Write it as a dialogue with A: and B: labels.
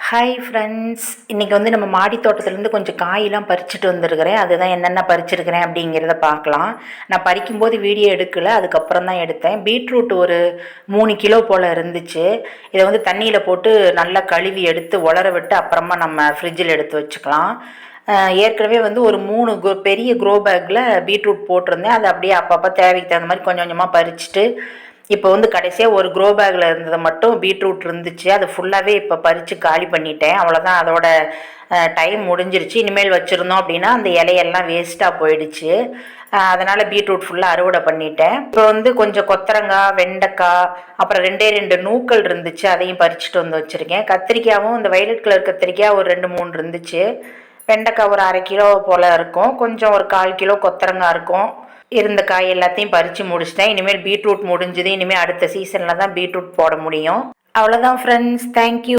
A: Hi friends, இன்றைக்கி நம்ம மாடி தோட்டத்துலேருந்து கொஞ்சம் காயெல்லாம் பறிச்சுட்டு வந்திருக்கிறேன். அதுதான் என்னென்ன பறிச்சிருக்கிறேன் அப்படிங்கிறத பார்க்கலாம். நான் பறிக்கும்போது வீடியோ எடுக்கலை, அதுக்கப்புறம் தான் எடுத்தேன். பீட்ரூட் ஒரு 3 கிலோ போல் இருந்துச்சு. இதை தண்ணியில் போட்டு நல்லா கழுவி எடுத்து உலர விட்டு அப்புறமா நம்ம ஃப்ரிட்ஜில் எடுத்து வச்சுக்கலாம். ஏற்கனவே ஒரு 3 பெரிய க்ரோ பேக்கில் பீட்ரூட் போட்டிருந்தேன். அதை அப்படியே அப்பப்போ தேவைக்கு தகுந்த மாதிரி கொஞ்சம் கொஞ்சமாக பறிச்சுட்டு இப்போ கடைசியாக ஒரு க்ரோ பேக்கில் இருந்ததை மட்டும் பீட்ரூட் இருந்துச்சு. அது ஃபுல்லாகவே இப்போ பறித்து காலி பண்ணிட்டேன். அவ்வளோதான், அதோட டைம் முடிஞ்சிருச்சு. இனிமேல் வச்சுருந்தோம் அப்படின்னா அந்த இலையெல்லாம் வேஸ்ட்டாக போயிடுச்சு. அதனால் பீட்ரூட் ஃபுல்லாக அறுவடை பண்ணிட்டேன். இப்போ கொஞ்சம் கொத்தரங்காய், வெண்டைக்காய், அப்புறம் 2 நூக்கள் இருந்துச்சு, அதையும் பறிச்சுட்டு வச்சுருக்கேன். கத்திரிக்காயும் இந்த வயலட் கலர் கத்திரிக்காய் ஒரு 2-3 இருந்துச்சு. வெண்டைக்காய் ஒரு 1/2 கிலோ போல் இருக்கும். கொஞ்சம் ஒரு 1/4 கிலோ கொத்தரங்காய் இருக்கும். இருந்த காய் எல்லாத்தையும் பறித்து முடிச்சிட்டேன். இனிமேல் பீட்ரூட் முடிஞ்சுது. இனிமேல் அடுத்த சீசனில் தான் பீட்ரூட் போட முடியும். அவ்வளோதான் ஃப்ரெண்ட்ஸ், தேங்க்யூ.